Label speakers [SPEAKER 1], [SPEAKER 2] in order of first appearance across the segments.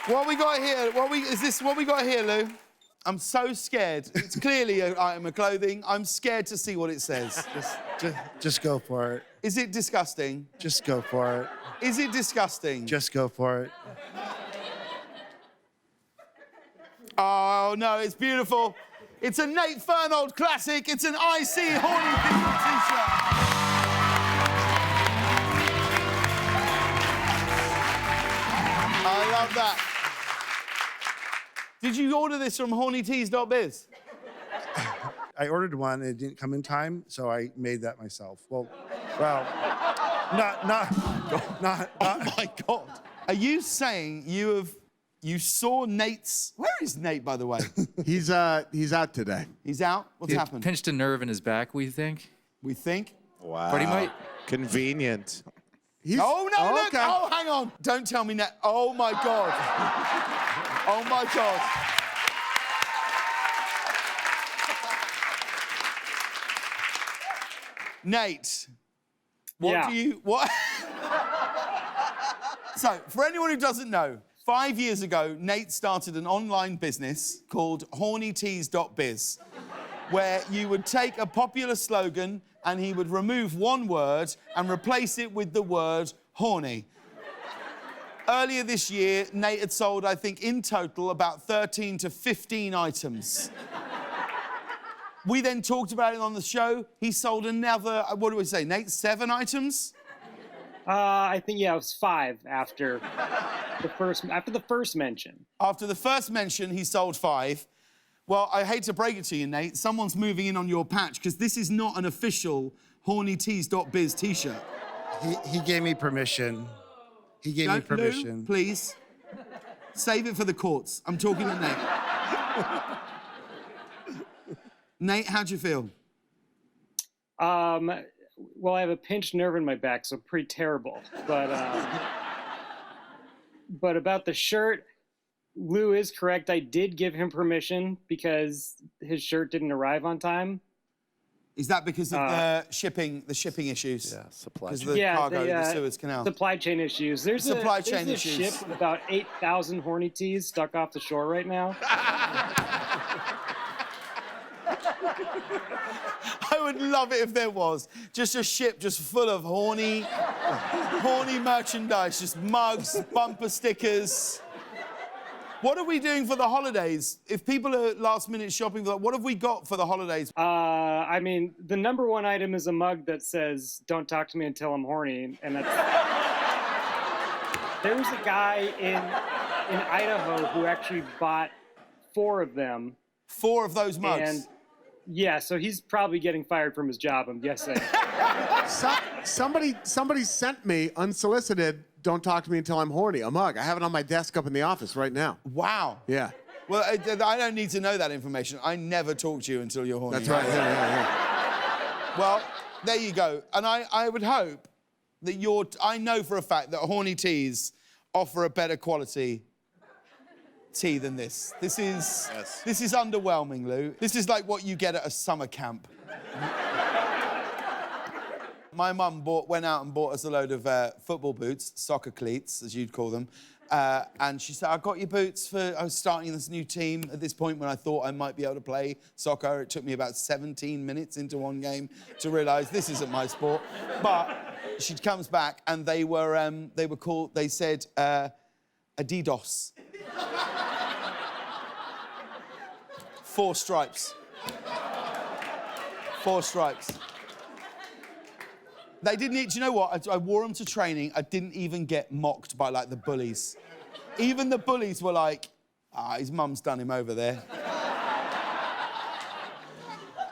[SPEAKER 1] What we got here? Is this what we got here, Lou? I'm so scared. It's clearly an item of clothing. I'm scared to see what it says.
[SPEAKER 2] Just go for it.
[SPEAKER 1] Is it disgusting?
[SPEAKER 2] Just go for it.
[SPEAKER 1] Is it disgusting?
[SPEAKER 2] Just go for it.
[SPEAKER 1] Oh, no, it's beautiful. It's a Nate Fernald classic. It's an IC Horny People t-shirt. I love that. Did you order this from hornytees.biz?
[SPEAKER 2] I ordered one, and it didn't come in time, so I made that myself. Well, not.
[SPEAKER 1] Oh my God. Are you saying you saw Nate's... Where is Nate, by the way?
[SPEAKER 3] He's out today.
[SPEAKER 1] He's out? What's
[SPEAKER 4] He
[SPEAKER 1] happened?
[SPEAKER 4] pinched a nerve in his back, we think.
[SPEAKER 1] We think?
[SPEAKER 5] Wow.
[SPEAKER 4] But he might...
[SPEAKER 5] Convenient.
[SPEAKER 1] Oh, no, look!
[SPEAKER 3] okay.
[SPEAKER 1] Oh, hang on. Don't tell me Nate. Oh, my God. Oh, my God. Nate, what do you... What? So, for anyone who doesn't know, 5 years ago, Nate started an online business called hornytees.biz, where you would take a popular slogan and he would remove one word and replace it with the word horny. Earlier this year, Nate had sold, I think, in total, about 13 to 15 items. We then talked about it on the show. He sold another, what do we say, Nate, 7 items?
[SPEAKER 6] I think, yeah, it was 5 after the first mention.
[SPEAKER 1] After the first mention, he sold 5. Well, I hate to break it to you, Nate. Someone's moving in on your patch because this is not an official hornytees.biz t-shirt.
[SPEAKER 2] He gave me permission. He gave me permission.
[SPEAKER 1] Lou, please. Save it for the courts. I'm talking to Nate. Nate, how'd you feel?
[SPEAKER 6] Well, I have a pinched nerve in my back, so pretty terrible. But about the shirt, Lou is correct. I did give him permission because his shirt didn't arrive on time.
[SPEAKER 1] Is that because of the shipping issues?
[SPEAKER 5] Yeah, supply
[SPEAKER 1] Because
[SPEAKER 5] chain.
[SPEAKER 1] of the cargo, the Suez Canal.
[SPEAKER 6] Supply chain issues. There's
[SPEAKER 1] Supply
[SPEAKER 6] a
[SPEAKER 1] chain issues.
[SPEAKER 6] ship with about 8,000 horny tees stuck off the shore right now.
[SPEAKER 1] I would love it if there was. Just a ship just full of horny merchandise. Just mugs, bumper stickers. What are we doing for the holidays? If people are last-minute shopping, what have we got for the holidays?
[SPEAKER 6] I mean, the number one item is a mug that says, "Don't talk to me until I'm horny," and that's... There was a guy in Idaho who actually bought 4 of them.
[SPEAKER 1] 4 of those mugs?
[SPEAKER 6] And yeah, so he's probably getting fired from his job, I'm guessing.
[SPEAKER 3] Somebody sent me unsolicited. Don't talk to me until I'm horny. A mug. I have it on my desk up in the office right now.
[SPEAKER 1] Wow.
[SPEAKER 3] Yeah.
[SPEAKER 1] Well, I don't need to know that information. I never talk to you until you're horny.
[SPEAKER 3] That's right. Yeah.
[SPEAKER 1] Well, there you go. And I would hope that I know for a fact that horny teas offer a better quality tea than this. This is underwhelming, Lou. This is like what you get at a summer camp. My mum went out and bought us a load of football boots, soccer cleats, as you'd call them. And she said, I got your boots I was starting this new team at this point when I thought I might be able to play soccer. It took me about 17 minutes into one game to realise this isn't my sport. But she comes back and they said Adidas. 4 stripes. 4 stripes. They didn't. Do you know what? I wore them to training. I didn't even get mocked by like the bullies. Even the bullies were like, his mum's done him over there.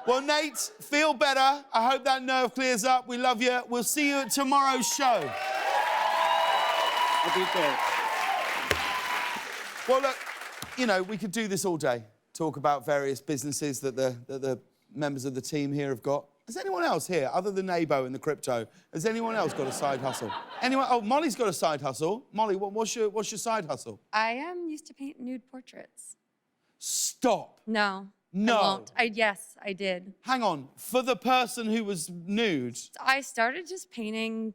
[SPEAKER 1] Well, Nate, feel better. I hope that nerve clears up. We love you. We'll see you at tomorrow's show.
[SPEAKER 6] I'll be there.
[SPEAKER 1] Well, look, you know, we could do this all day. Talk about various businesses that the members of the team here have got. Has anyone else here, other than Abo and the crypto, has anyone else got a side hustle? Anyone? Oh, Molly's got a side hustle. Molly, what's your side hustle?
[SPEAKER 7] I used to paint nude portraits.
[SPEAKER 1] Stop.
[SPEAKER 7] No.
[SPEAKER 1] No.
[SPEAKER 7] I won't. Yes, I did.
[SPEAKER 1] Hang on. For the person who was nude.
[SPEAKER 7] I started just painting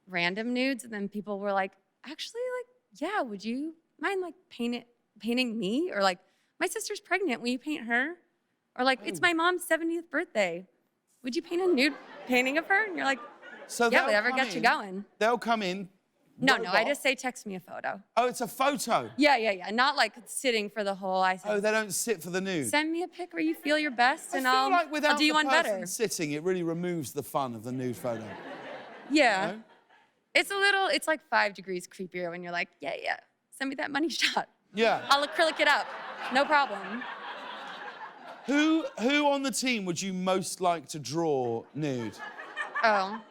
[SPEAKER 7] random nudes, and then people were like, actually, like, yeah, would you mind like painting me? Or like, my sister's pregnant, will you paint her? Or like, it's my mom's 70th birthday. Would you paint a nude painting of her? And you're like,
[SPEAKER 1] So
[SPEAKER 7] yeah,
[SPEAKER 1] they'll
[SPEAKER 7] whatever,
[SPEAKER 1] come
[SPEAKER 7] get you
[SPEAKER 1] in-
[SPEAKER 7] going.
[SPEAKER 1] They'll come in.
[SPEAKER 7] No,
[SPEAKER 1] robot.
[SPEAKER 7] I just say text me a photo.
[SPEAKER 1] Oh, it's a photo.
[SPEAKER 7] Yeah. Not like sitting for the whole. I say,
[SPEAKER 1] Oh, they don't sit for the nude.
[SPEAKER 7] send me a pic where you feel your best,
[SPEAKER 1] I
[SPEAKER 7] and
[SPEAKER 1] feel like
[SPEAKER 7] I'll
[SPEAKER 1] without
[SPEAKER 7] do you
[SPEAKER 1] the
[SPEAKER 7] one
[SPEAKER 1] person
[SPEAKER 7] better.
[SPEAKER 1] sitting, it really removes the fun of the nude photo.
[SPEAKER 7] Yeah.
[SPEAKER 1] No?
[SPEAKER 7] It's like 5 degrees creepier when you're like, yeah, send me that money shot.
[SPEAKER 1] Yeah.
[SPEAKER 7] I'll acrylic it up, no problem.
[SPEAKER 1] Who on the team would you most like to draw nude?
[SPEAKER 7] Oh,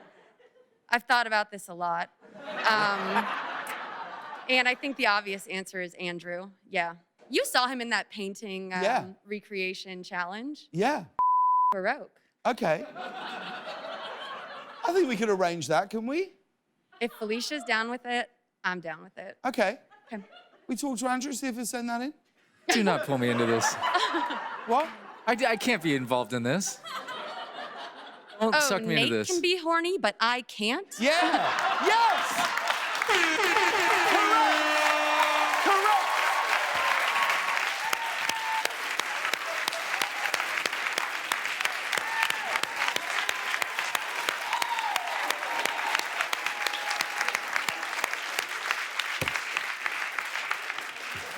[SPEAKER 7] I've thought about this a lot. And I think the obvious answer is Andrew. Yeah. You saw him in that painting
[SPEAKER 1] Yeah.
[SPEAKER 7] recreation challenge.
[SPEAKER 1] Yeah.
[SPEAKER 7] Baroque.
[SPEAKER 1] Okay. I think we could arrange that, can we?
[SPEAKER 7] If Felicia's down with it, I'm down with it.
[SPEAKER 1] Okay.
[SPEAKER 7] Okay.
[SPEAKER 1] We talk to Andrew, see if he'll send that in.
[SPEAKER 4] Do not pull me into this.
[SPEAKER 1] What?
[SPEAKER 4] I can't be involved in this. Don't suck me
[SPEAKER 7] Nate
[SPEAKER 4] into this.
[SPEAKER 7] can be horny, but I can't?
[SPEAKER 1] Yeah. Yes. Correct. Correct.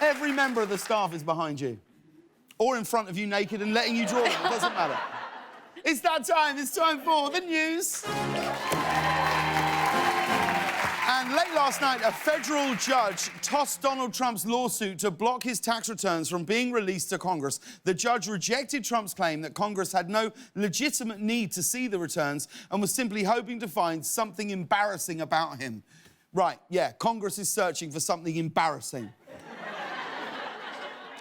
[SPEAKER 1] Every member of the staff is behind you, or in front of you naked and letting you draw them. It doesn't matter. It's that time. It's time for the news. And late last night, a federal judge tossed Donald Trump's lawsuit to block his tax returns from being released to Congress. The judge rejected Trump's claim that Congress had no legitimate need to see the returns and was simply hoping to find something embarrassing about him. Right, yeah, Congress is searching for something embarrassing.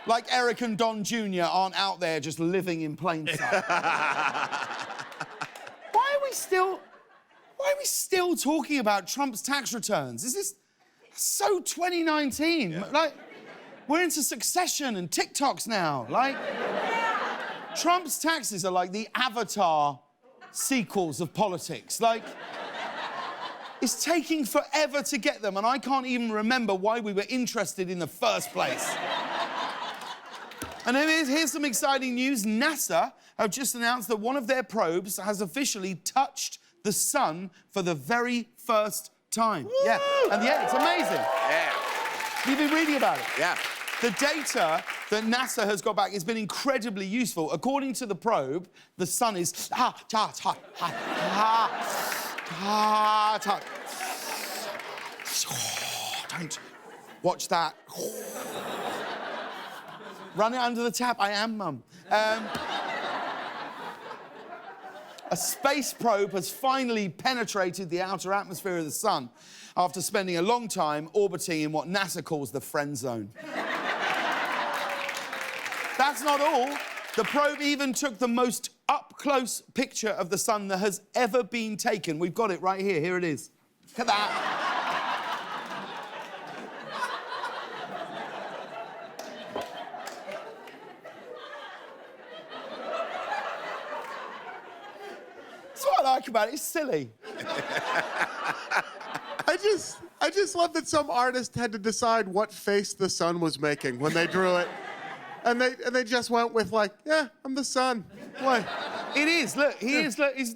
[SPEAKER 1] Like Eric and Don Jr. aren't out there just living in plain sight. Why are we still talking about Trump's tax returns? Is this so 2019?
[SPEAKER 5] Yeah.
[SPEAKER 1] Like, we're into Succession and TikToks now. Like, Trump's taxes are like the Avatar sequels of politics. Like, it's taking forever to get them, and I can't even remember why we were interested in the first place. And here's some exciting news. NASA have just announced that one of their probes has officially touched the sun for the very first time.
[SPEAKER 5] Woo!
[SPEAKER 1] Yeah, and yeah, it's amazing.
[SPEAKER 5] Yeah.
[SPEAKER 1] You've been reading about it.
[SPEAKER 5] Yeah.
[SPEAKER 1] The data that NASA has got back has been incredibly useful. According to the probe, the sun is Don't watch that. Run it under the tap. I am, Mum. A space probe has finally penetrated the outer atmosphere of the sun after spending a long time orbiting in what NASA calls the friend zone. That's not all. The probe even took the most up-close picture of the sun that has ever been taken. We've got it right here. Here it is. Look at that. That's what I like about it. It's silly.
[SPEAKER 3] I just love that some artist had to decide what face the sun was making when they drew it. And they just went with like, yeah, I'm the sun. What?
[SPEAKER 1] It is. Look, he is. Look, he's...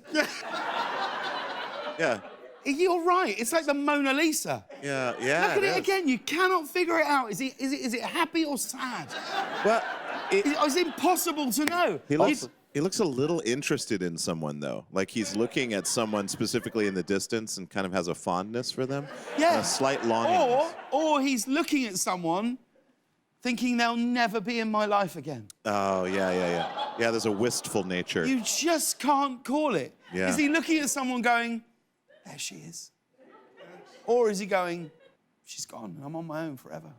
[SPEAKER 5] Yeah.
[SPEAKER 1] You're right. It's like the Mona Lisa.
[SPEAKER 5] Yeah.
[SPEAKER 1] Look at it again. You cannot figure it out. Is it happy or sad?
[SPEAKER 5] Well,
[SPEAKER 1] It's impossible to know.
[SPEAKER 5] he looks a little interested in someone, though. Like he's looking at someone specifically in the distance and kind of has a fondness for them.
[SPEAKER 1] Yeah.
[SPEAKER 5] And a slight longing.
[SPEAKER 1] Or he's looking at someone thinking they'll never be in my life again.
[SPEAKER 5] Oh, yeah. Yeah, there's a wistful nature.
[SPEAKER 1] You just can't call it.
[SPEAKER 5] Yeah.
[SPEAKER 1] Is he looking at someone going, there she is? Or is he going, she's gone, I'm on my own forever?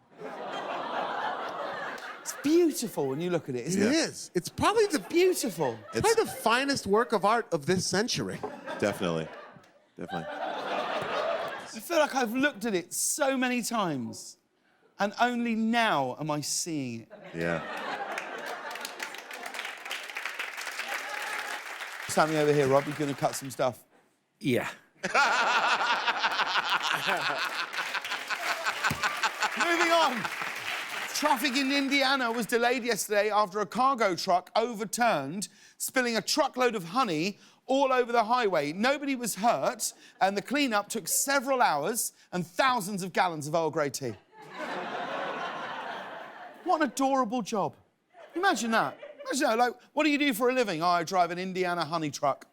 [SPEAKER 1] It's beautiful when you look at it, isn't
[SPEAKER 3] It
[SPEAKER 1] it?
[SPEAKER 3] is. It's probably
[SPEAKER 1] Beautiful.
[SPEAKER 3] probably the finest work of art of this century.
[SPEAKER 5] Definitely.
[SPEAKER 1] I feel like I've looked at it so many times, and only now am I seeing it.
[SPEAKER 5] Yeah.
[SPEAKER 1] What's happening over here, Rob? You're going to cut some stuff.
[SPEAKER 4] Yeah.
[SPEAKER 1] Look Moving on. Traffic in Indiana was delayed yesterday after a cargo truck overturned, spilling a truckload of honey all over the highway. Nobody was hurt, and the cleanup took several hours and thousands of gallons of Earl Grey tea. What an adorable job. Imagine that. Imagine that. Like, what do you do for a living? Oh, I drive an Indiana honey truck.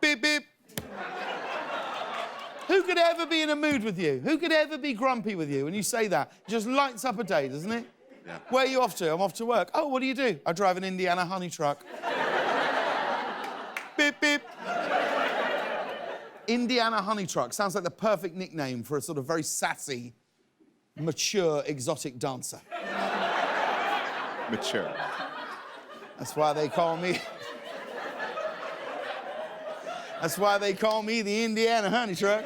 [SPEAKER 1] Beep, beep. Who could ever be in a mood with you? Who could ever be grumpy with you when you say that? It just lights up a day, doesn't it?
[SPEAKER 5] Yeah.
[SPEAKER 1] Where are you off to? I'm off to work. Oh, what do you do? I drive an Indiana honey truck. Beep, beep. Indiana honey truck sounds like the perfect nickname for a sort of very sassy, mature, exotic dancer.
[SPEAKER 5] Mature.
[SPEAKER 1] That's why they call me... That's why they call me the Indiana honey truck.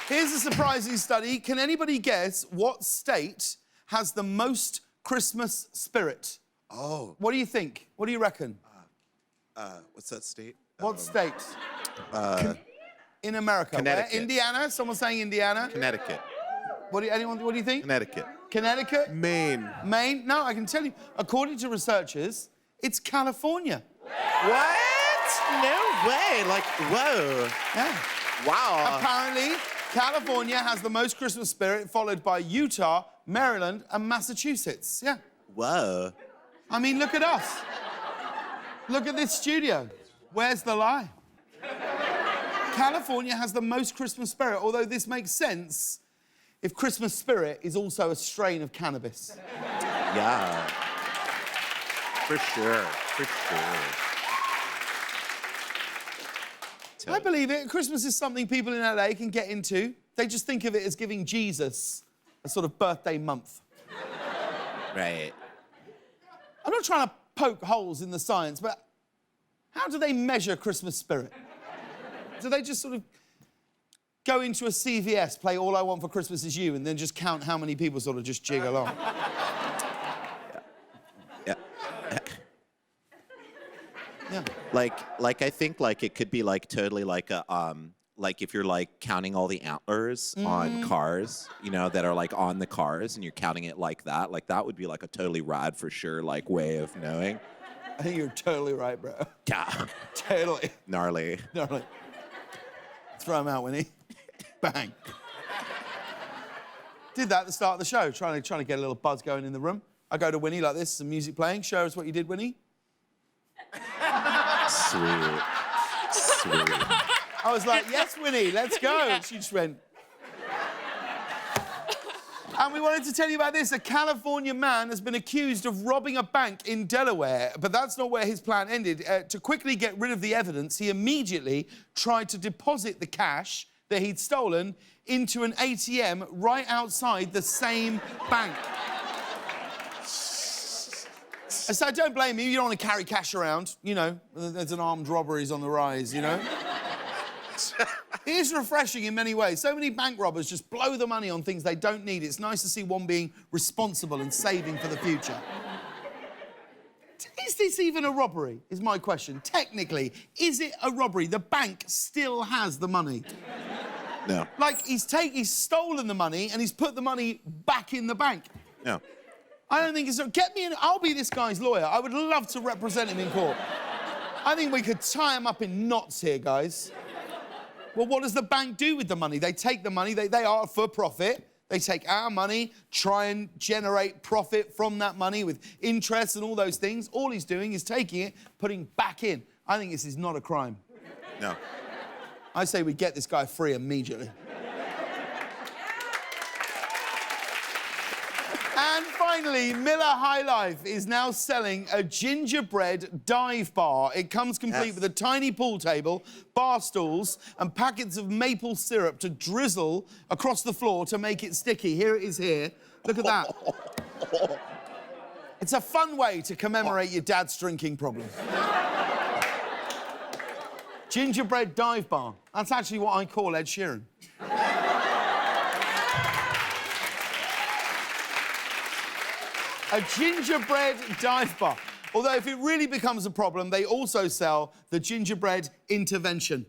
[SPEAKER 1] Here's a surprising study. Can anybody guess what state has the most Christmas spirit?
[SPEAKER 5] Oh.
[SPEAKER 1] What do you think? What do you reckon?
[SPEAKER 5] What's that state?
[SPEAKER 1] What state? In America.
[SPEAKER 5] Connecticut.
[SPEAKER 1] Where? Indiana? Someone's saying Indiana.
[SPEAKER 5] Connecticut.
[SPEAKER 1] What do you think?
[SPEAKER 5] Connecticut.
[SPEAKER 1] Connecticut?
[SPEAKER 3] Maine.
[SPEAKER 1] Maine? No, I can tell you. According to researchers, it's California.
[SPEAKER 5] What? No way. Like, whoa.
[SPEAKER 1] Yeah.
[SPEAKER 5] Wow.
[SPEAKER 1] Apparently, California has the most Christmas spirit, followed by Utah, Maryland, and Massachusetts. Yeah.
[SPEAKER 5] Whoa.
[SPEAKER 1] I mean, look at us. Look at this studio. Where's the lie? California has the most Christmas spirit, although this makes sense if Christmas spirit is also a strain of cannabis.
[SPEAKER 5] Yeah. For sure. For sure.
[SPEAKER 1] I believe it. Christmas is something people in LA can get into. They just think of it as giving Jesus a sort of birthday month.
[SPEAKER 5] Right.
[SPEAKER 1] I'm not trying to poke holes in the science, but how do they measure Christmas spirit? Do they just sort of go into a CVS, play All I Want for Christmas Is You, and then just count how many people sort of just jig along?
[SPEAKER 5] Yeah.
[SPEAKER 1] Yeah.
[SPEAKER 5] Like I think like it could be like totally like a like if you're like counting all the antlers on cars, you know, that are like on the cars and you're counting it like that would be like a totally rad for sure like way of knowing.
[SPEAKER 1] I think you're totally right, bro.
[SPEAKER 5] Yeah.
[SPEAKER 1] Totally.
[SPEAKER 5] Gnarly.
[SPEAKER 1] Gnarly. Throw him out, Winnie. Bang. Did that at the start of the show, trying to get a little buzz going in the room. I go to Winnie like this, some music playing. Show us what you did, Winnie.
[SPEAKER 5] Sweet. Sweet.
[SPEAKER 1] I was like, yes, Winnie, let's go. And she just went. And we wanted to tell you about this. A California man has been accused of robbing a bank in Delaware, but that's not where his plan ended. To quickly get rid of the evidence, he immediately tried to deposit the cash that he'd stolen into an ATM right outside the same bank. So I don't blame you. You don't want to carry cash around. You know, there's an armed robberies on the rise, you know? It is refreshing in many ways. So many bank robbers just blow the money on things they don't need. It's nice to see one being responsible and saving for the future. Is this even a robbery, is my question. Technically, is it a robbery? The bank still has the money.
[SPEAKER 5] No.
[SPEAKER 1] Like, he's stolen the money and he's put the money back in the bank.
[SPEAKER 5] No.
[SPEAKER 1] I don't think it's... Get me in... I'll be this guy's lawyer. I would love to represent him in court. I think we could tie him up in knots here, guys. Well, what does the bank do with the money? They take the money, they are for profit. They take our money, try and generate profit from that money with interest and all those things. All he's doing is taking it, putting back in. I think this is not a crime.
[SPEAKER 5] No.
[SPEAKER 1] I say we get this guy free immediately. And finally, Miller High Life is now selling a gingerbread dive bar. It comes complete with a tiny pool table, bar stools, and packets of maple syrup to drizzle across the floor to make it sticky. Here it is here. Look at that. It's a fun way to commemorate your dad's drinking problem. Gingerbread dive bar. That's actually what I call Ed Sheeran. A gingerbread dive bar. Although if it really becomes a problem, they also sell the gingerbread intervention.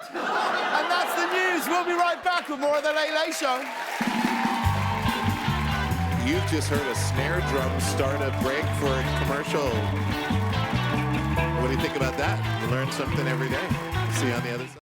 [SPEAKER 1] And that's the news. We'll be right back with more of the Late Late Show.
[SPEAKER 8] You've just heard a snare drum start a break for a commercial. What do you think about that? You learn something every day. See you on the other side.